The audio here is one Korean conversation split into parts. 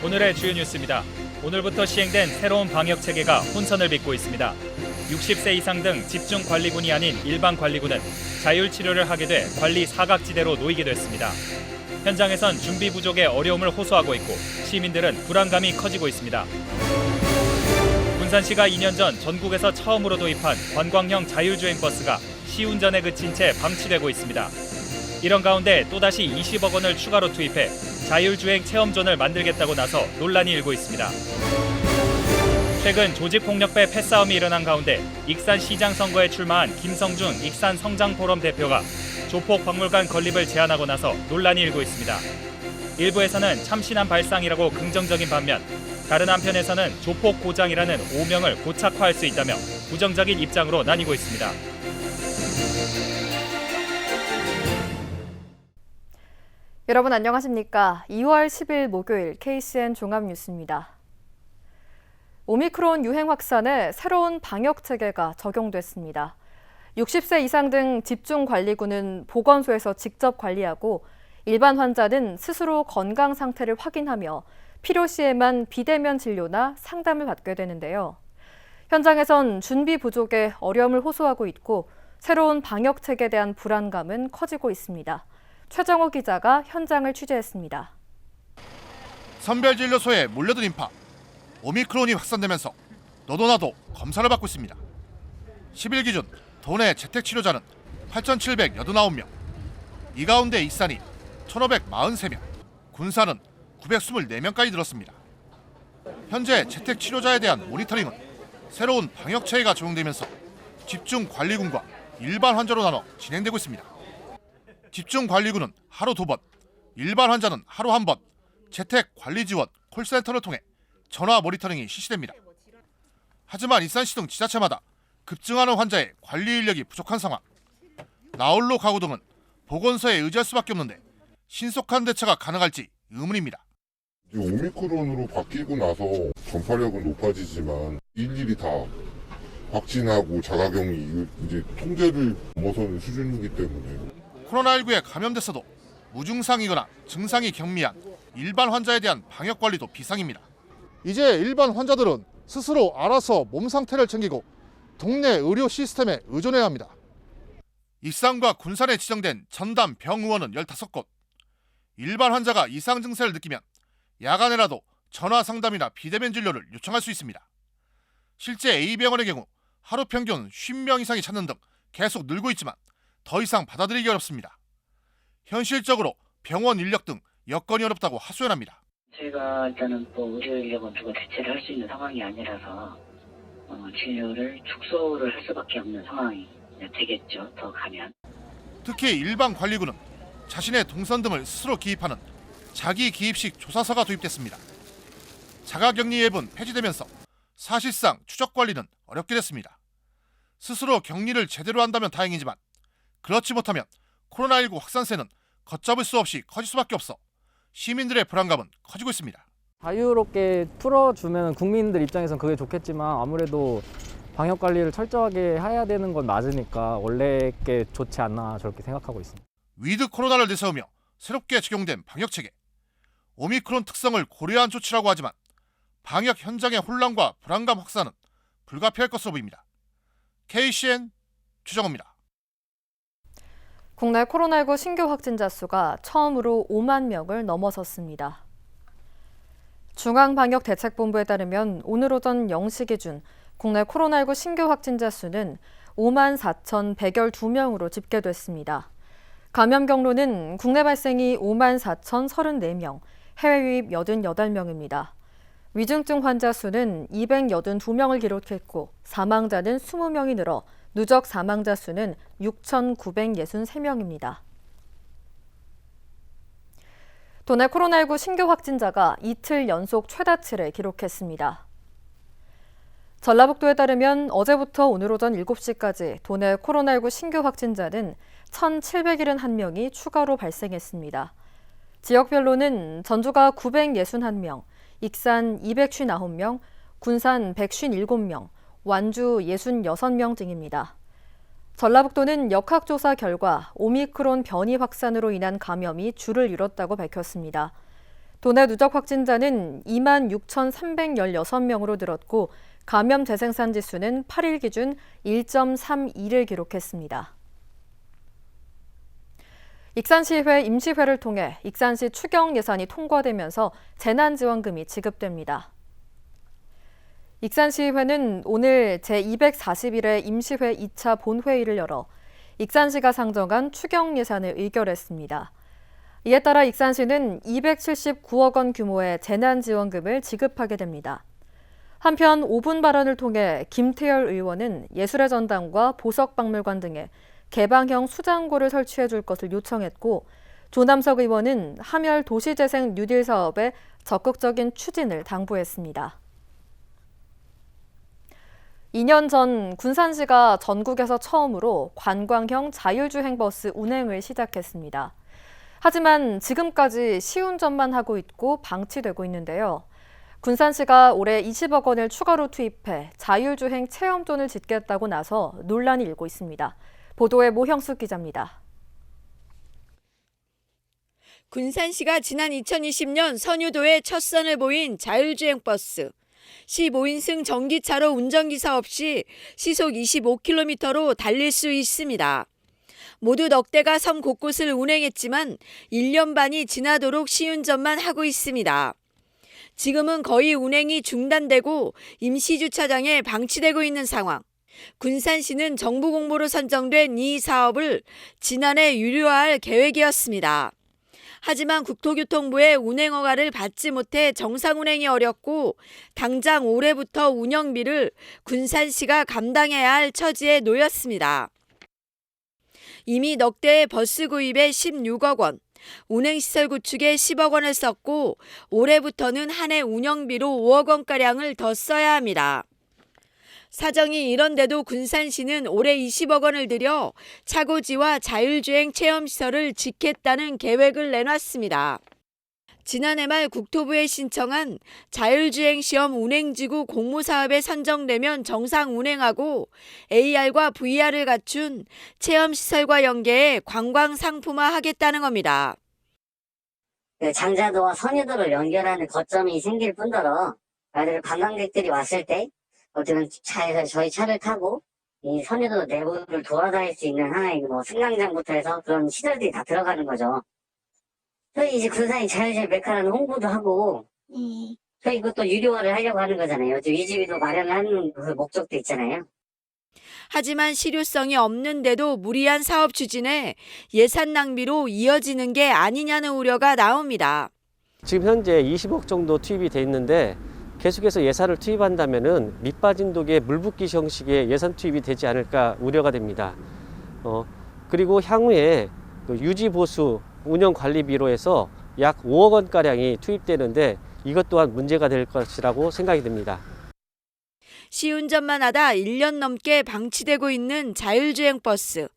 오늘의 주요 뉴스입니다. 오늘부터 시행된 새로운 방역 체계가 혼선을 빚고 있습니다. 60세 이상 등 집중 관리군이 아닌 일반 관리군은 자율 치료를 하게 돼 관리 사각지대로 놓이게 됐습니다. 현장에선 준비 부족에 어려움을 호소하고 있고 시민들은 불안감이 커지고 있습니다. 군산시가 2년 전 전국에서 처음으로 도입한 관광형 자율주행 버스가 시운전에 그친 채 방치되고 있습니다. 이런 가운데 또다시 20억 원을 추가로 투입해 자율주행 체험존을 만들겠다고 나서 논란이 일고 있습니다. 최근 조직폭력배 패싸움이 일어난 가운데 익산시장 선거에 출마한 김성준 익산성장포럼 대표가 조폭박물관 건립을 제안하고 나서 논란이 일고 있습니다. 일부에서는 참신한 발상이라고 긍정적인 반면 다른 한편에서는 조폭 고장이라는 오명을 고착화할 수 있다며 부정적인 입장으로 나뉘고 있습니다. 여러분 안녕하십니까? 2월 10일 목요일 KCN 종합뉴스입니다. 오미크론 유행 확산에 새로운 방역 체계가 적용됐습니다. 60세 이상 등 집중관리군은 보건소에서 직접 관리하고 일반 환자는 스스로 건강 상태를 확인하며 필요시에만 비대면 진료나 상담을 받게 되는데요. 현장에선 준비 부족에 어려움을 호소하고 있고 새로운 방역 체계에 대한 불안감은 커지고 있습니다. 최정호 기자가 현장을 취재했습니다. 선별진료소에 몰려든 인파. 오미크론이 확산되면서 너도 나도 검사를 받고 있습니다. 10일 기준 도내 재택치료자는 8,789명. 이 가운데 익산이 1,543명, 군산은 924명까지 늘었습니다. 현재 재택치료자에 대한 모니터링은 새로운 방역체계가 적용되면서 집중관리군과 일반 환자로 나눠 진행되고 있습니다. 집중관리군은 하루 2번, 일반 환자는 하루 1번, 재택관리지원 콜센터를 통해 전화 모니터링이 실시됩니다. 하지만 익산시 등 지자체마다 급증하는 환자의 관리 인력이 부족한 상황. 나홀로 가구 등은 보건소에 의지할 수밖에 없는데 신속한 대처가 가능할지 의문입니다. 오미크론으로 바뀌고 나서 전파력은 높아지지만 일일이 다 확진하고 자가격리 이제 통제를 넘어서는 수준이기 때문에 코로나19에 감염됐어도 무증상이거나 증상이 경미한 일반 환자에 대한 방역 관리도 비상입니다. 이제 일반 환자들은 스스로 알아서 몸 상태를 챙기고 동네 의료 시스템에 의존해야 합니다. 익산과 군산에 지정된 전담 병의원은 15곳. 일반 환자가 이상 증세를 느끼면 야간에라도 전화 상담이나 비대면 진료를 요청할 수 있습니다. 실제 A병원의 경우 하루 평균 50명 이상이 찾는 등 계속 늘고 있지만 더 이상 받아들이기 어렵습니다. 현실적으로 병원 인력 등 여건이 어렵다고 하소연합니다. 저희가 일단은 또 의료 인력은 누가 대체를 할 수 있는 상황이 아니라서 진료를 축소를 할 수밖에 없는 상황이 되겠죠. 더 가면. 특히 일반 관리군은 자신의 동선 등을 스스로 기입하는 자기 기입식 조사서가 도입됐습니다. 자가격리 앱은 폐지되면서 사실상 추적 관리는 어렵게 됐습니다. 스스로 격리를 제대로 한다면 다행이지만 그렇지 못하면 코로나19 확산세는 걷잡을 수 없이 커질 수밖에 없어 시민들의 불안감은 커지고 있습니다. 자유롭게 풀어주면 국민들 입장에선 그게 좋겠지만 아무래도 방역 관리를 철저하게 해야 되는 건 맞으니까 원래 게 좋지 않나 저렇게 생각하고 있습니다. 위드 코로나를 내세우며 새롭게 적용된 방역체계. 오미크론 특성을 고려한 조치라고 하지만 방역 현장의 혼란과 불안감 확산은 불가피할 것으로 보입니다. KCN 최정호입니다. 국내 코로나19 신규 확진자 수가 처음으로 5만 명을 넘어섰습니다. 중앙방역대책본부에 따르면 오늘 오전 0시 기준 국내 코로나19 신규 확진자 수는 5만 4,112명으로 집계됐습니다. 감염 경로는 국내 발생이 5만 4,034명, 해외 유입 88명입니다. 위중증 환자 수는 282명을 기록했고 사망자는 20명이 늘어 누적 사망자 수는 6,963명입니다. 도내 코로나19 신규 확진자가 이틀 연속 최다치를 기록했습니다. 전라북도에 따르면 어제부터 오늘 오전 7시까지 도내 코로나19 신규 확진자는 1,771명이 추가로 발생했습니다. 지역별로는 전주가 961명, 익산 259명, 군산 157명, 완주 66명 등입니다. 전라북도는 역학조사 결과 오미크론 변이 확산으로 인한 감염이 줄을 이뤘다고 밝혔습니다. 도내 누적 확진자는 26,316명으로 늘었고 감염 재생산 지수는 8일 기준 1.32를 기록했습니다. 익산시의회 임시회를 통해 익산시 추경 예산이 통과되면서 재난지원금이 지급됩니다. 익산시의회는 오늘 제241회 임시회 2차 본회의를 열어 익산시가 상정한 추경 예산을 의결했습니다. 이에 따라 익산시는 279억 원 규모의 재난지원금을 지급하게 됩니다. 한편 5분 발언을 통해 김태열 의원은 예술의 전당과 보석박물관 등에 개방형 수장고를 설치해 줄 것을 요청했고 조남석 의원은 함열 도시재생 뉴딜 사업의 적극적인 추진을 당부했습니다. 2년 전 군산시가 전국에서 처음으로 관광형 자율주행 버스 운행을 시작했습니다. 하지만 지금까지 시운전만 하고 있고 방치되고 있는데요. 군산시가 올해 20억 원을 추가로 투입해 자율주행 체험존을 짓겠다고 나서 논란이 일고 있습니다. 보도에 모형숙 기자입니다. 군산시가 지난 2020년 선유도에 첫 선을 보인 자율주행 버스. 15인승 전기차로 운전기사 없이 시속 25km로 달릴 수 있습니다. 모두 넉 대가 섬 곳곳을 운행했지만 1년 반이 지나도록 시운전만 하고 있습니다. 지금은 거의 운행이 중단되고 임시주차장에 방치되고 있는 상황. 군산시는 정부 공모로 선정된 이 사업을 지난해 유료화할 계획이었습니다. 하지만 국토교통부의 운행 허가를 받지 못해 정상 운행이 어렵고 당장 올해부터 운영비를 군산시가 감당해야 할 처지에 놓였습니다. 이미 넉 대의 버스 구입에 16억 원, 운행시설 구축에 10억 원을 썼고 올해부터는 한 해 운영비로 5억 원가량을 더 써야 합니다. 사정이 이런데도 군산시는 올해 20억 원을 들여 차고지와 자율주행 체험시설을 짓겠다는 계획을 내놨습니다. 지난해 말 국토부에 신청한 자율주행 시험 운행지구 공모사업에 선정되면 정상 운행하고 AR과 VR을 갖춘 체험시설과 연계해 관광 상품화하겠다는 겁니다. 장자도와 선유도를 연결하는 거점이 생길 뿐더러 관광객들이 왔을 때 어쨌든 차에서 저희 차를 타고 이 선유도 내부를 돌아다닐 수 있는 하나의 승강장부터 해서 그런 시설들이 다 들어가는 거죠. 저희 이제 군산이 자율주행 메카라는 홍보도 하고 저희 이것도 유료화를 하려고 하는 거잖아요. 유지비도 마련하는 그 목적도 있잖아요. 하지만 실효성이 없는데도 무리한 사업 추진에 예산 낭비로 이어지는 게 아니냐는 우려가 나옵니다. 지금 현재 20억 정도 투입이 돼 있는데 계속해서 예산을 투입한다면은 밑빠진 독에 물 붓기 형식의 예산 투입이 되지 않을까 우려가 됩니다. 그리고 향후에 유지 보수 운영 관리비로 해서 약 5억 원가량이 투입되는데 이것 또한 문제가 될 것이라고 생각이 듭니다. 시운전만 하다 1년 넘게 방치되고 있는 자율주행 버스.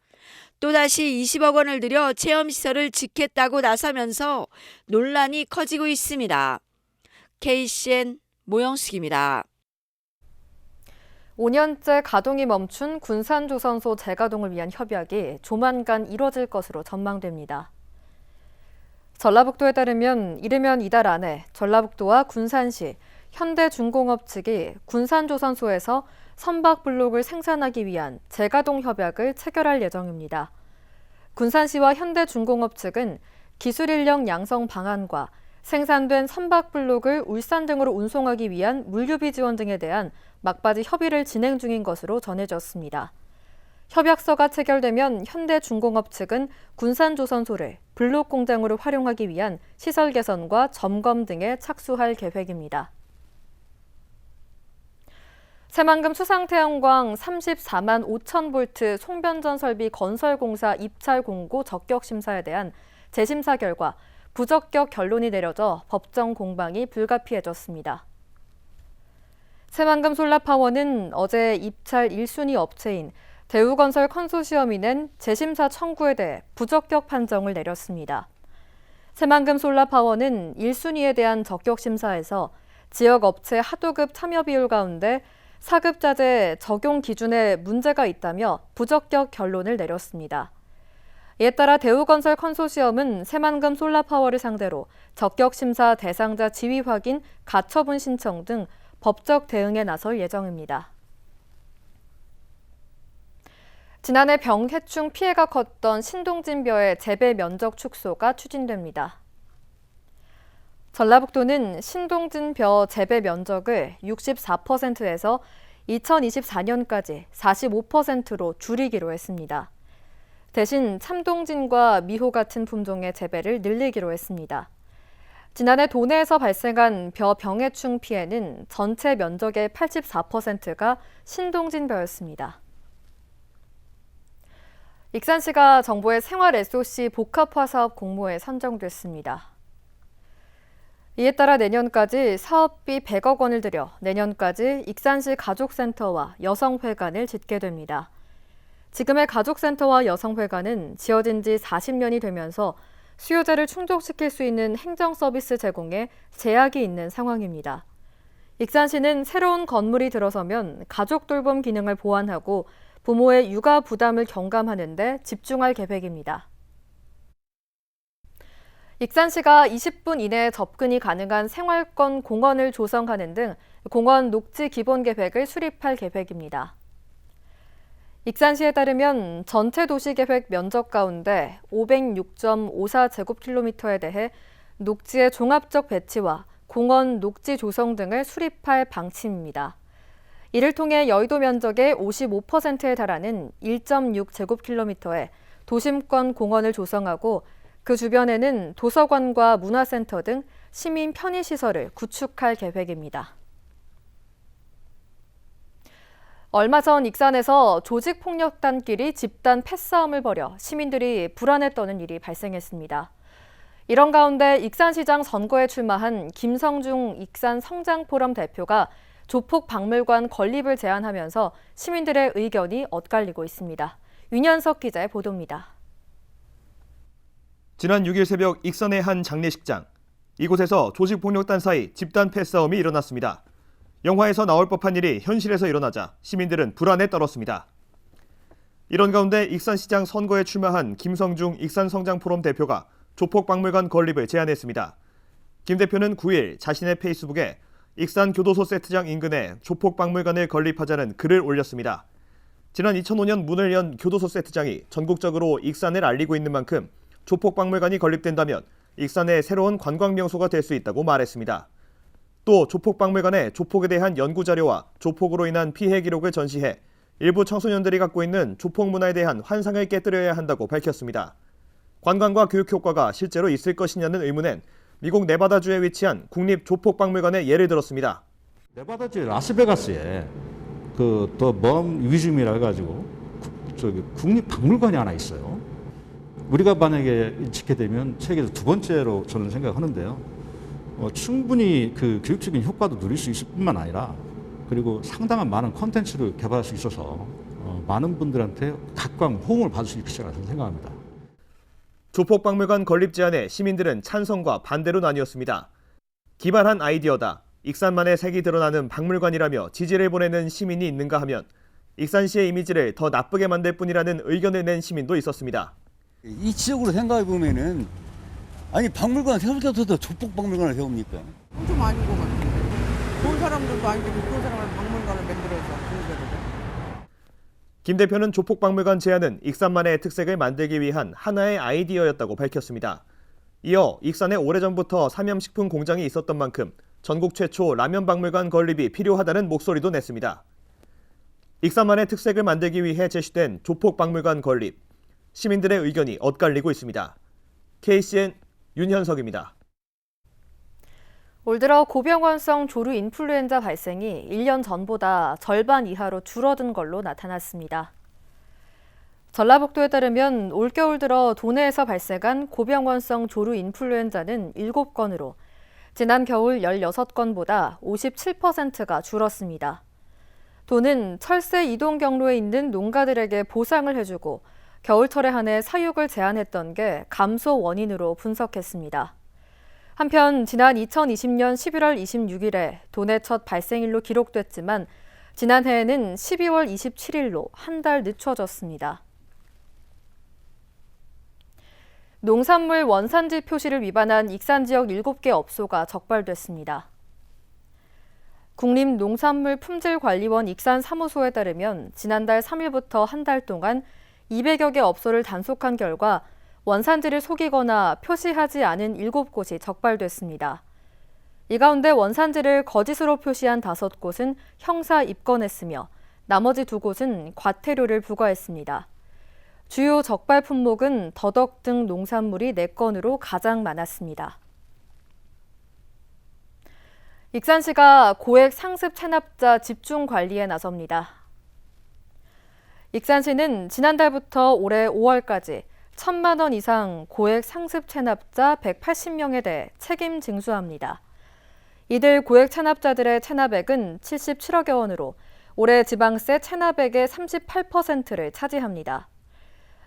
또다시 20억 원을 들여 체험시설을 짓겠다고 나서면서 논란이 커지고 있습니다. KCN 모형숙입니다. 5년째 가동이 멈춘 군산조선소 재가동을 위한 협약이 조만간 이뤄질 것으로 전망됩니다. 전라북도에 따르면 이르면 이달 안에 전라북도와 군산시, 현대중공업 측이 군산조선소에서 선박블록을 생산하기 위한 재가동 협약을 체결할 예정입니다. 군산시와 현대중공업 측은 기술인력 양성 방안과 생산된 선박블록을 울산 등으로 운송하기 위한 물류비 지원 등에 대한 막바지 협의를 진행 중인 것으로 전해졌습니다. 협약서가 체결되면 현대중공업 측은 군산조선소를 블록 공장으로 활용하기 위한 시설 개선과 점검 등에 착수할 계획입니다. 새만금 수상태양광 34만 5천 볼트 송변전 설비 건설공사 입찰 공고 적격 심사에 대한 재심사 결과 부적격 결론이 내려져 법정 공방이 불가피해졌습니다. 새만금 솔라파워는 어제 입찰 1순위 업체인 대우건설 컨소시엄이 낸 재심사 청구에 대해 부적격 판정을 내렸습니다. 새만금 솔라파워는 1순위에 대한 적격 심사에서 지역 업체 하도급 참여 비율 가운데 사급자재 적용 기준에 문제가 있다며 부적격 결론을 내렸습니다. 이에 따라 대우건설 컨소시엄은 새만금 솔라파워를 상대로 적격심사 대상자 지위 확인, 가처분 신청 등 법적 대응에 나설 예정입니다. 지난해 병해충 피해가 컸던 신동진벼의 재배 면적 축소가 추진됩니다. 전라북도는 신동진벼 재배 면적을 64%에서 2024년까지 45%로 줄이기로 했습니다. 대신 참동진과 미호 같은 품종의 재배를 늘리기로 했습니다. 지난해 도내에서 발생한 벼 병해충 피해는 전체 면적의 84%가 신동진벼였습니다. 익산시가 정부의 생활 SOC 복합화 사업 공모에 선정됐습니다. 이에 따라 내년까지 사업비 100억 원을 들여 내년까지 익산시 가족센터와 여성회관을 짓게 됩니다. 지금의 가족센터와 여성회관은 지어진 지 40년이 되면서 수요자를 충족시킬 수 있는 행정 서비스 제공에 제약이 있는 상황입니다. 익산시는 새로운 건물이 들어서면 가족 돌봄 기능을 보완하고 부모의 육아 부담을 경감하는 데 집중할 계획입니다. 익산시가 20분 이내에 접근이 가능한 생활권 공원을 조성하는 등 공원 녹지 기본 계획을 수립할 계획입니다. 익산시에 따르면 전체 도시계획 면적 가운데 506.54제곱킬로미터에 대해 녹지의 종합적 배치와 공원 녹지 조성 등을 수립할 방침입니다. 이를 통해 여의도 면적의 55%에 달하는 1.6제곱킬로미터에 도심권 공원을 조성하고 그 주변에는 도서관과 문화센터 등 시민 편의시설을 구축할 계획입니다. 얼마 전 익산에서 조직폭력단끼리 집단 패싸움을 벌여 시민들이 불안에 떠는 일이 발생했습니다. 이런 가운데 익산시장 선거에 출마한 김성중 익산성장포럼 대표가 조폭박물관 건립을 제안하면서 시민들의 의견이 엇갈리고 있습니다. 윤현석 기자의 보도입니다. 지난 6일 새벽 익산의 한 장례식장. 이곳에서 조직폭력단 사이 집단 패싸움이 일어났습니다. 영화에서 나올 법한 일이 현실에서 일어나자 시민들은 불안에 떨었습니다. 이런 가운데 익산시장 선거에 출마한 김성중 익산성장포럼 대표가 조폭박물관 건립을 제안했습니다. 김 대표는 9일 자신의 페이스북에 익산 교도소 세트장 인근에 조폭박물관을 건립하자는 글을 올렸습니다. 지난 2005년 문을 연 교도소 세트장이 전국적으로 익산을 알리고 있는 만큼 조폭박물관이 건립된다면 익산의 새로운 관광명소가 될 수 있다고 말했습니다. 또 조폭박물관에 조폭에 대한 연구자료와 조폭으로 인한 피해 기록을 전시해 일부 청소년들이 갖고 있는 조폭 문화에 대한 환상을 깨뜨려야 한다고 밝혔습니다. 관광과 교육 효과가 실제로 있을 것이냐는 의문엔 미국 네바다주에 위치한 국립조폭박물관의 예를 들었습니다. 네바다주의 라스베가스에 그 더 먼 뮤지엄이라 해가지고 저기 국립박물관이 하나 있어요. 우리가 만약에 짓게 되면 세계에서 두 번째로 저는 생각하는데요. 충분히 그 교육적인 효과도 누릴 수 있을 뿐만 아니라 그리고 상당한 많은 콘텐츠를 개발할 수 있어서 많은 분들한테 각광, 호응을 받을 수 있을 것이라고 생각합니다. 조폭박물관 건립 제안에 시민들은 찬성과 반대로 나뉘었습니다. 기발한 아이디어다. 익산만의 색이 드러나는 박물관이라며 지지를 보내는 시민이 있는가 하면 익산시의 이미지를 더 나쁘게 만들 뿐이라는 의견을 낸 시민도 있었습니다. 이치적으로 생각해 보면은 아니 박물관 세울 때부터 조폭박물관을 세웁니까? 좀 아닌 것 같은데. 좋은 사람들도 아니고 그런 사람을 박물관을 만들어서 김 대표는 조폭박물관 제안은 익산만의 특색을 만들기 위한 하나의 아이디어였다고 밝혔습니다. 이어 익산에 오래전부터 삼양식품 공장이 있었던 만큼 전국 최초 라면박물관 건립이 필요하다는 목소리도 냈습니다. 익산만의 특색을 만들기 위해 제시된 조폭박물관 건립. 시민들의 의견이 엇갈리고 있습니다. KCN 윤현석입니다. 올 들어 고병원성 조류 인플루엔자 발생이 1년 전보다 절반 이하로 줄어든 걸로 나타났습니다. 전라북도에 따르면 올겨울 들어 도내에서 발생한 고병원성 조류 인플루엔자는 7건으로 지난 겨울 16건보다 57%가 줄었습니다. 도는 철새 이동 경로에 있는 농가들에게 보상을 해주고 겨울철에 한해 사육을 제한했던 게 감소 원인으로 분석했습니다. 한편 지난 2020년 11월 26일에 도내 첫 발생일로 기록됐지만 지난해에는 12월 27일로 한 달 늦춰졌습니다. 농산물 원산지 표시를 위반한 익산지역 7개 업소가 적발됐습니다. 국립농산물품질관리원 익산사무소에 따르면 지난달 3일부터 한 달 동안 200여 개 업소를 단속한 결과 원산지를 속이거나 표시하지 않은 7곳이 적발됐습니다. 이 가운데 원산지를 거짓으로 표시한 5곳은 형사 입건했으며 나머지 2곳은 과태료를 부과했습니다. 주요 적발 품목은 더덕 등 농산물이 4건으로 가장 많았습니다. 익산시가 고액 상습 체납자 집중 관리에 나섭니다. 익산시는 지난달부터 올해 5월까지 1,000만 원 이상 고액 상습 체납자 180명에 대해 책임 징수합니다. 이들 고액 체납자들의 체납액은 77억여 원으로 올해 지방세 체납액의 38%를 차지합니다.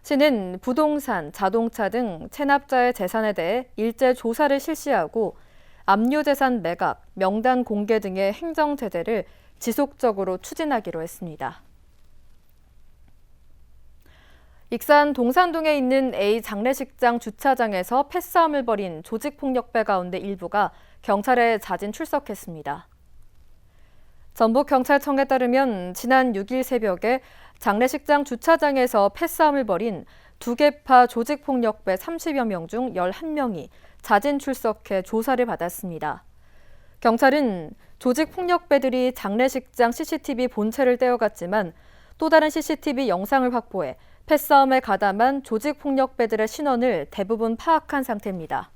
시는 부동산, 자동차 등 체납자의 재산에 대해 일제 조사를 실시하고 압류재산 매각, 명단 공개 등의 행정 제재를 지속적으로 추진하기로 했습니다. 익산 동산동에 있는 A 장례식장 주차장에서 패싸움을 벌인 조직폭력배 가운데 일부가 경찰에 자진 출석했습니다. 전북경찰청에 따르면 지난 6일 새벽에 장례식장 주차장에서 패싸움을 벌인 두개파 조직폭력배 30여 명 중 11명이 자진 출석해 조사를 받았습니다. 경찰은 조직폭력배들이 장례식장 CCTV 본체를 떼어갔지만 또 다른 CCTV 영상을 확보해 패싸움에 가담한 조직폭력배들의 신원을 대부분 파악한 상태입니다.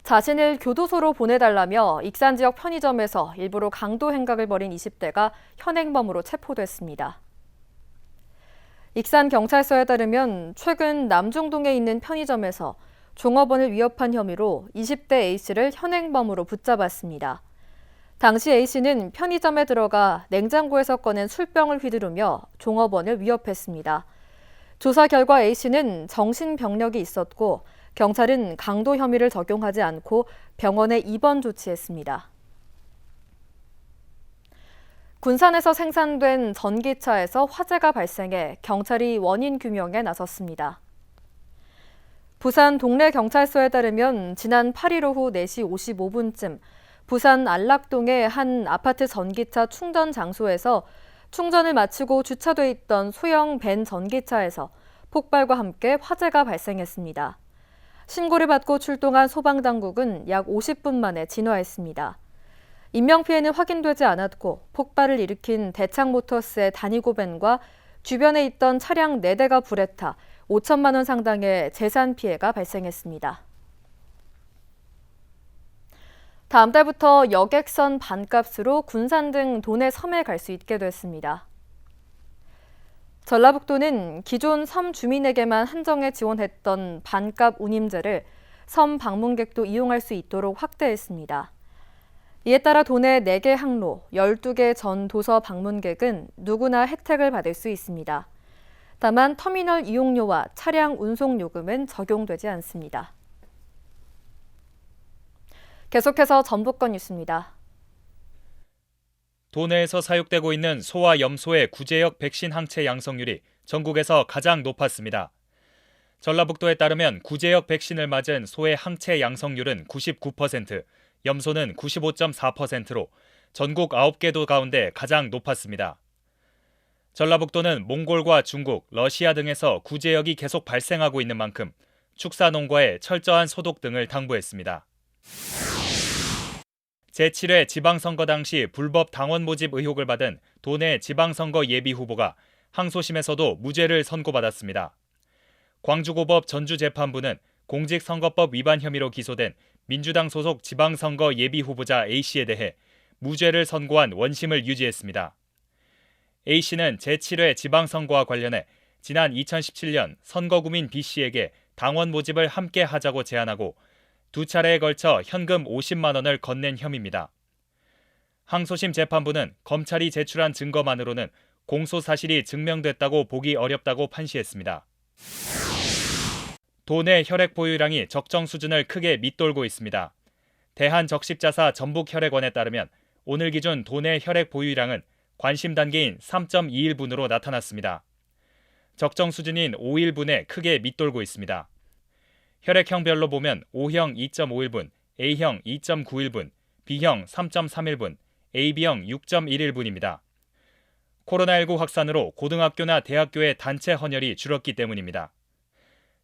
자신을 교도소로 보내달라며 익산 지역 편의점에서 일부러 강도 행각을 벌인 20대가 현행범으로 체포됐습니다. 익산경찰서에 따르면 최근 남중동에 있는 편의점에서 종업원을 위협한 혐의로 20대 A씨를 현행범으로 붙잡았습니다. 당시 A씨는 편의점에 들어가 냉장고에서 꺼낸 술병을 휘두르며 종업원을 위협했습니다. 조사 결과 A씨는 정신병력이 있었고 경찰은 강도 혐의를 적용하지 않고 병원에 입원 조치했습니다. 군산에서 생산된 전기차에서 화재가 발생해 경찰이 원인 규명에 나섰습니다. 부산 동래경찰서에 따르면 지난 8일 오후 4시 55분쯤 부산 안락동의 한 아파트 전기차 충전 장소에서 충전을 마치고 주차돼 있던 소형 벤 전기차에서 폭발과 함께 화재가 발생했습니다. 신고를 받고 출동한 소방당국은 약 50분 만에 진화했습니다. 인명피해는 확인되지 않았고 폭발을 일으킨 대창모터스의 다니고벤과 주변에 있던 차량 4대가 불에 타 5천만 원 상당의 재산 피해가 발생했습니다. 다음 달부터 여객선 반값으로 군산 등 도내 섬에 갈 수 있게 됐습니다. 전라북도는 기존 섬 주민에게만 한정해 지원했던 반값 운임제를 섬 방문객도 이용할 수 있도록 확대했습니다. 이에 따라 도내 4개 항로, 12개 전 도서 방문객은 누구나 혜택을 받을 수 있습니다. 다만 터미널 이용료와 차량 운송 요금은 적용되지 않습니다. 계속해서 전북권 뉴스입니다. 도내에서 사육되고 있는 소와 염소의 구제역 백신 항체 양성률이 전국에서 가장 높았습니다. 전라북도에 따르면 구제역 백신을 맞은 소의 항체 양성률은 99%, 염소는 95.4%로 전국 9개 도 가운데 가장 높았습니다. 전라북도는 몽골과 중국, 러시아 등에서 구제역이 계속 발생하고 있는 만큼 축사농가의 철저한 소독 등을 당부했습니다. 제7회 지방선거 당시 불법 당원 모집 의혹을 받은 도내 지방선거 예비후보가 항소심에서도 무죄를 선고받았습니다. 광주고법 전주재판부는 공직선거법 위반 혐의로 기소된 민주당 소속 지방선거 예비후보자 A씨에 대해 무죄를 선고한 원심을 유지했습니다. A씨는 제7회 지방선거와 관련해 지난 2017년 선거구민 B씨에게 당원 모집을 함께 하자고 제안하고 2차례에 걸쳐 현금 50만 원을 건넨 혐의입니다. 항소심 재판부는 검찰이 제출한 증거만으로는 공소 사실이 증명됐다고 보기 어렵다고 판시했습니다. 도내 혈액 보유량이 적정 수준을 크게 밑돌고 있습니다. 대한적십자사 전북혈액원에 따르면 오늘 기준 도내 혈액 보유량은 관심 단계인 3.21분으로 나타났습니다. 적정 수준인 5일분에 크게 밑돌고 있습니다. 혈액형별로 보면 O형 2.5일분, A형 2.9일분, B형 3.3일분, AB형 6.1일분입니다. 코로나19 확산으로 고등학교나 대학교의 단체 헌혈이 줄었기 때문입니다.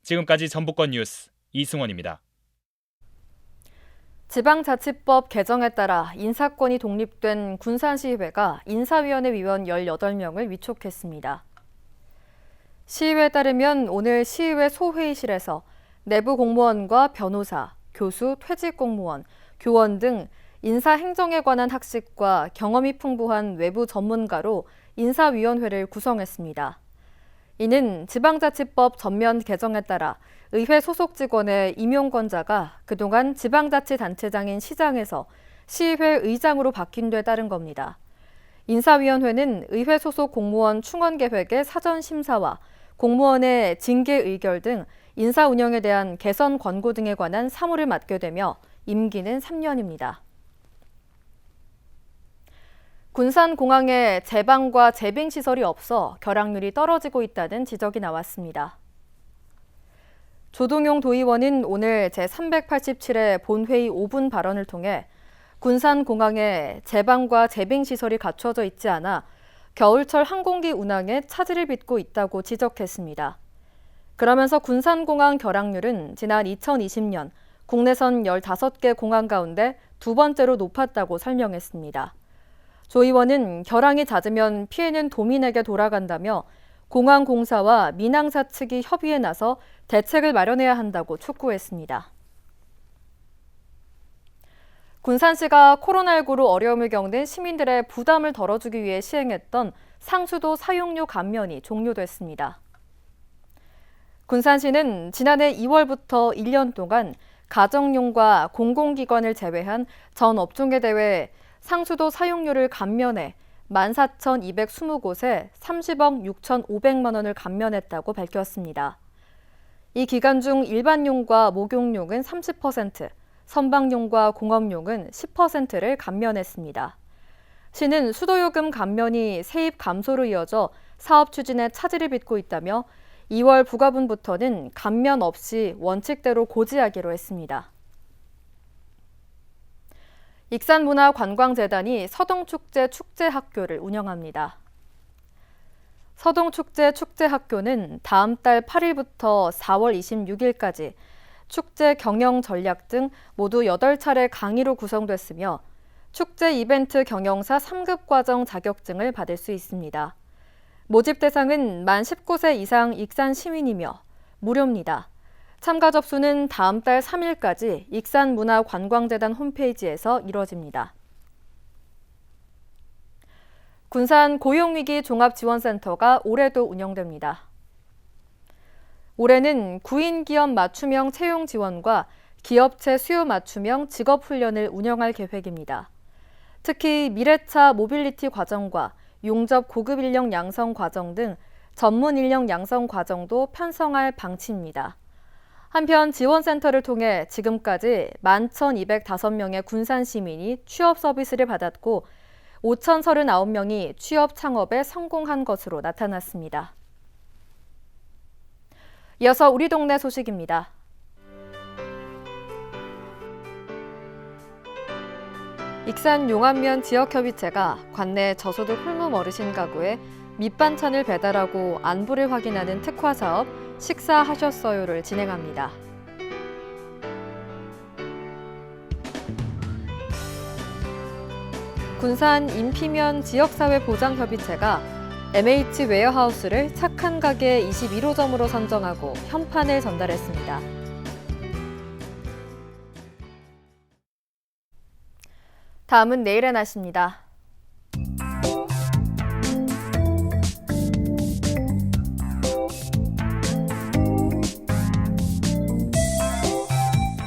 지금까지 전북권 뉴스 이승원입니다. 지방자치법 개정에 따라 인사권이 독립된 군산시의회가 인사위원회 위원 18명을 위촉했습니다. 시의회에 따르면 오늘 시의회 소회의실에서 내부 공무원과 변호사, 교수, 퇴직 공무원, 교원 등 인사행정에 관한 학식과 경험이 풍부한 외부 전문가로 인사위원회를 구성했습니다. 이는 지방자치법 전면 개정에 따라 의회 소속 직원의 임용권자가 그동안 지방자치단체장인 시장에서 시의회 의장으로 바뀐 데 따른 겁니다. 인사위원회는 의회 소속 공무원 충원 계획의 사전 심사와 공무원의 징계 의결 등 인사 운영에 대한 개선 권고 등에 관한 사무를 맡게 되며 임기는 3년입니다. 군산공항에 제방과 재빙시설이 없어 결항률이 떨어지고 있다는 지적이 나왔습니다. 조동용 도의원은 오늘 제387회 본회의 5분 발언을 통해 군산공항에 제방과 재빙시설이 갖춰져 있지 않아 겨울철 항공기 운항에 차질을 빚고 있다고 지적했습니다. 그러면서 군산공항 결항률은 지난 2020년 국내선 15개 공항 가운데 두 번째로 높았다고 설명했습니다. 조 의원은 결항이 잦으면 피해는 도민에게 돌아간다며 공항공사와 민항사 측이 협의에 나서 대책을 마련해야 한다고 촉구했습니다. 군산시가 코로나19로 어려움을 겪는 시민들의 부담을 덜어주기 위해 시행했던 상수도 사용료 감면이 종료됐습니다. 군산시는 지난해 2월부터 1년 동안 가정용과 공공기관을 제외한 전 업종에 대해 상수도 사용료를 감면해 14,220곳에 30억 6,500만 원을 감면했다고 밝혔습니다. 이 기간 중 일반용과 목욕용은 30%, 선박용과 공업용은 10%를 감면했습니다. 시는 수도요금 감면이 세입 감소로 이어져 사업 추진에 차질을 빚고 있다며 2월 부가분부터는 감면 없이 원칙대로 고지하기로 했습니다. 익산문화관광재단이 서동축제 축제학교를 운영합니다. 서동축제 축제학교는 다음 달 8일부터 4월 26일까지 축제 경영 전략 등 모두 8차례 강의로 구성됐으며 축제 이벤트 경영사 3급 과정 자격증을 받을 수 있습니다. 모집 대상은 만 19세 이상 익산 시민이며 무료입니다. 참가 접수는 다음 달 3일까지 익산문화관광재단 홈페이지에서 이뤄집니다. 군산 고용위기 종합지원센터가 올해도 운영됩니다. 올해는 구인 기업 맞춤형 채용 지원과 기업체 수요 맞춤형 직업훈련을 운영할 계획입니다. 특히 미래차 모빌리티 과정과 용접 고급 인력 양성 과정 등 전문 인력 양성 과정도 편성할 방침입니다. 한편 지원센터를 통해 지금까지 11,205명의 군산 시민이 취업 서비스를 받았고 5,039명이 취업 창업에 성공한 것으로 나타났습니다. 이어서 우리 동네 소식입니다. 익산 용안면 지역협의체가 관내 저소득 홀몸 어르신 가구에 밑반찬을 배달하고 안부를 확인하는 특화 사업 식사하셨어요를 진행합니다. 군산 인피면 지역사회보장협의체가 MH 웨어하우스를 착한 가게 21호점으로 선정하고 현판을 전달했습니다. 다음은 내일의 날씨입니다.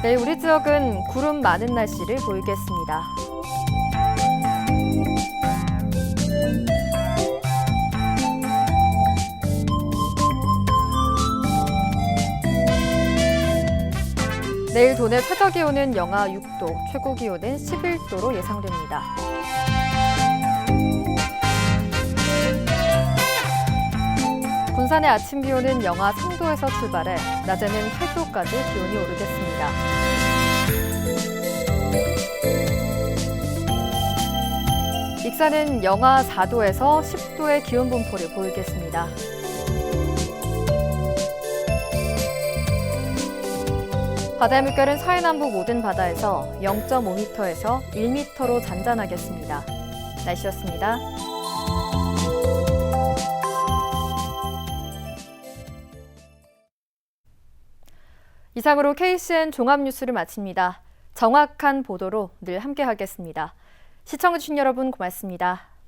내일 우리 지역은 구름 많은 날씨를 보이겠습니다. 내일 도내 최저 기온은 영하 6도, 최고 기온은 11도로 예상됩니다. 군산의 아침 기온은 영하 3도에서 출발해 낮에는 8도까지 기온이 오르겠습니다. 익산은 영하 4도에서 10도의 기온 분포를 보이겠습니다. 바다의 물결은 서해남부 모든 바다에서 0.5m에서 1m로 잔잔하겠습니다. 날씨였습니다. 이상으로 KCN 종합뉴스를 마칩니다. 정확한 보도로 늘 함께하겠습니다. 시청해주신 여러분 고맙습니다.